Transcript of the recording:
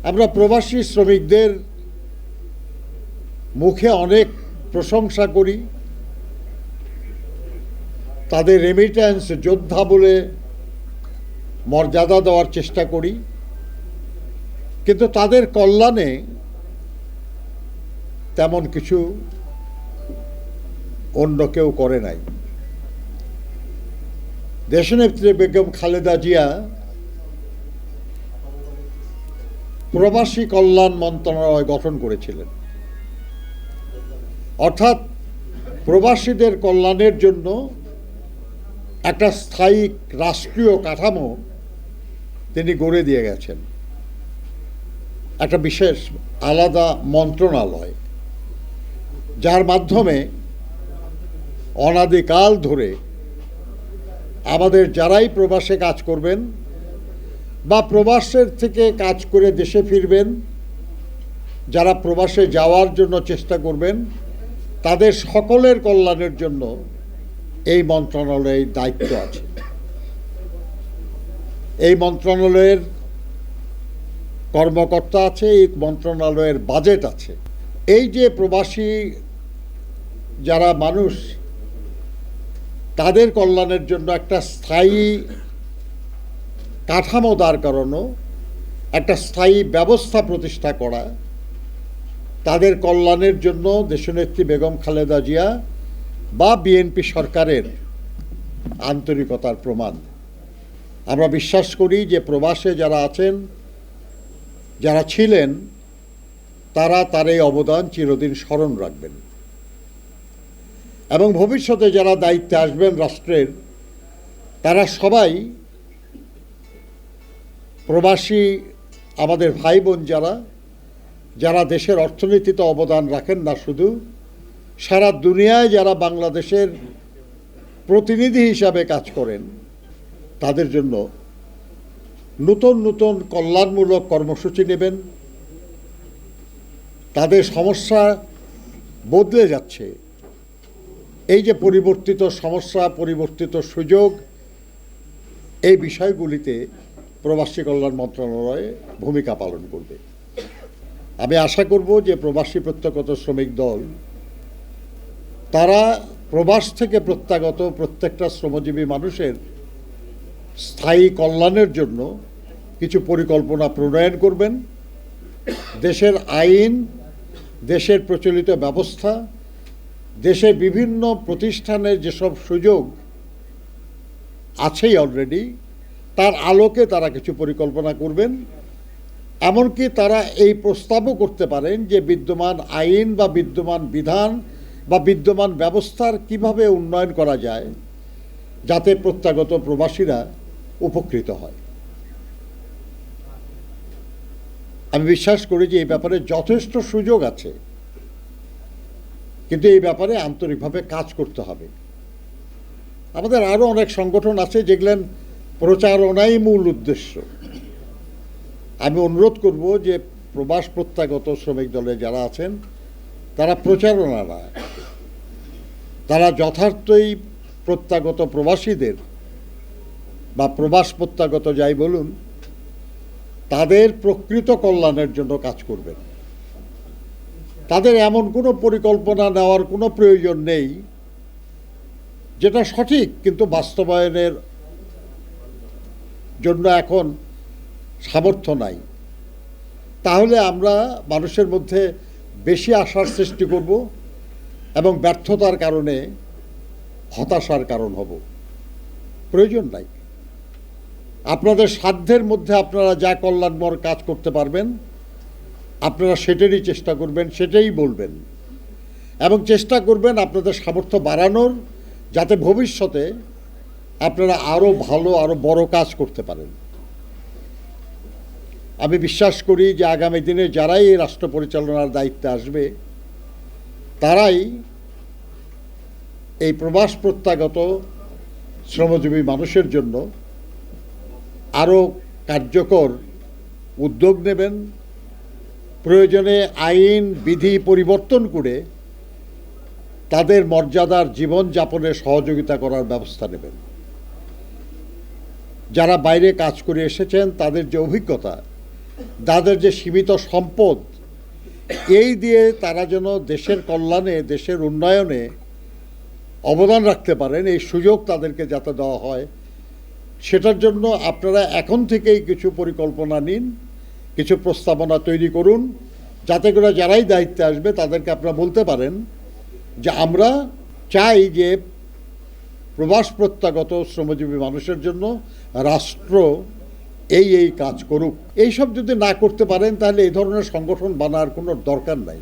আমরা প্রবাসী শ্রমিকদের মুখে অনেক প্রশংসা করি, তাদের রেমিট্যান্স যোদ্ধা বলে মর্যাদা দেওয়ার চেষ্টা করি, কিন্তু তাদের কল্যাণে তেমন কিছু অন্য কেউ করে নাই। দেশনেত্রী বেগম খালেদা জিয়া প্রবাসী কল্যাণ মন্ত্রণালয় গঠন করেছিলেন, অর্থাৎ প্রবাসীদের কল্যাণের জন্য একটা স্থায়ী রাষ্ট্রীয় কাঠামো তিনি গড়ে দিয়ে গেছেন, একটা বিশেষ আলাদা মন্ত্রণালয়, যার মাধ্যমে অনাদিকাল ধরে আমাদের যারাই প্রবাসে কাজ করবেন বা প্রবাসের থেকে কাজ করে দেশে ফিরবেন, যারা প্রবাসে যাওয়ার জন্য চেষ্টা করবেন, তাদের সকলের কল্যাণের জন্য এই মন্ত্রণালয়ের দায়িত্ব আছে। এই মন্ত্রণালয়ের কর্মকর্তা আছে, এই মন্ত্রণালয়ের বাজেট আছে। এই যে প্রবাসী যারা মানুষ, তাদের কল্যাণের জন্য একটা স্থায়ী কাঠামো দাঁড় করানো, একটা স্থায়ী ব্যবস্থা প্রতিষ্ঠা করা, তাদের কল্যাণের জন্য দেশনেত্রী বেগম খালেদা জিয়া বা বিএনপি সরকারের আন্তরিকতার প্রমাণ। আমরা বিশ্বাস করি যে প্রবাসে যারা আছেন, যারা ছিলেন, তারা তার এই অবদান চিরদিন স্মরণ রাখবেন এবং ভবিষ্যতে যারা দায়িত্বে আসবেন রাষ্ট্রের, তারা সবাই প্রবাসী আমাদের ভাই বোন যারা দেশের অর্থনীতিতে অবদান রাখেন না শুধু, সারা দুনিয়ায় যারা বাংলাদেশের প্রতিনিধি হিসাবে কাজ করেন, তাদের জন্য নতুন নতুন কল্যাণমূলক কর্মসূচি নেবেন। তাদের সমস্যা বদলে যাচ্ছে, এই যে পরিবর্তিত সমস্যা, পরিবর্তিত সুযোগ, এই বিষয়গুলিতে প্রবাসী কল্যাণ মন্ত্রণালয় ভূমিকা পালন করবে। আমি আশা করব যে প্রবাসী প্রত্যাগত শ্রমিক দল, তারা প্রবাস থেকে প্রত্যাগত প্রত্যেকটা শ্রমজীবী মানুষের স্থায়ী কল্যাণের জন্য কিছু পরিকল্পনা প্রণয়ন করবেন। দেশের আইন, দেশের প্রচলিত ব্যবস্থা, দেশের বিভিন্ন প্রতিষ্ঠানের যেসব সুযোগ আছেই অলরেডি, তার আলোকে তারা কিছু পরিকল্পনা করবেন। এমনকি তারা এই প্রস্তাবও করতে পারেন যে বিদ্যমান আইন বা বিদ্যমান বিধান বা বিদ্যমান ব্যবস্থার কিভাবে উন্নয়ন করা যায়, যাতে প্রত্যাগত প্রবাসীরা উপকৃত হয়। আমি বিশ্বাস করি যে এই ব্যাপারে যথেষ্ট সুযোগ আছে, কিন্তু এই ব্যাপারে আন্তরিকভাবে কাজ করতে হবে। আমাদের আরও অনেক সংগঠন আছে যেগুলো প্রচারণাই মূল উদ্দেশ্য। আমি অনুরোধ করব যে প্রবাস প্রত্যাগত শ্রমিক দলে যারা আছেন, তারা প্রচারণা না, তারা যথার্থই প্রত্যাগত প্রবাসীদের বা প্রবাস প্রত্যাগত যাই বলুন, তাদের প্রকৃত কল্যাণের জন্য কাজ করবেন। তাদের এমন কোনো পরিকল্পনা নেওয়ার কোনো প্রয়োজন নেই যেটা সঠিক কিন্তু বাস্তবায়নের জন্য এখন সামর্থ্য নাই। তাহলে আমরা মানুষের মধ্যে বেশি আশার সৃষ্টি করব এবং ব্যর্থতার কারণে হতাশার কারণ হব। প্রয়োজন নাই। আপনাদের সাধ্যের মধ্যে আপনারা যা কল্যাণময় কাজ করতে পারবেন, আপনারা সেটারই চেষ্টা করবেন, সেটাই বলবেন এবং চেষ্টা করবেন আপনাদের সামর্থ্য বাড়ানোর, যাতে ভবিষ্যতে আপনারা আরও ভালো, আরও বড় কাজ করতে পারেন। আমি বিশ্বাস করি যে আগামী দিনে যারাই এই রাষ্ট্র পরিচালনার দায়িত্বে আসবে, তারাই এই প্রবাস প্রত্যাগত শ্রমজীবী মানুষের জন্য আরও কার্যকর উদ্যোগ নেবেন। প্রয়োজনে আইন বিধি পরিবর্তন করে তাদের মর্যাদার জীবনযাপনে সহযোগিতা করার ব্যবস্থা নেবেন। যারা বাইরে কাজ করে এসেছেন, তাদের যে অভিজ্ঞতা, তাদের যে সীমিত সম্পদ, এই দিয়ে তারা যেন দেশের কল্যাণে, দেশের উন্নয়নে অবদান রাখতে পারেন, এই সুযোগ তাদেরকে যাতে দেওয়া হয়, সেটার জন্য আপনারা এখন থেকেই কিছু পরিকল্পনা নিন, কিছু প্রস্তাবনা তৈরি করুন, যাতে করে যারাই দায়িত্বে আসবে তাদেরকে আপনারা বলতে পারেন যে আমরা চাই যে প্রবাস প্রত্যাগত শ্রমজীবী মানুষের জন্য রাষ্ট্র এই কাজ করুক। এইসব যদি না করতে পারেন তাহলে এই ধরনের সংগঠন বানার কোনো দরকার নাই।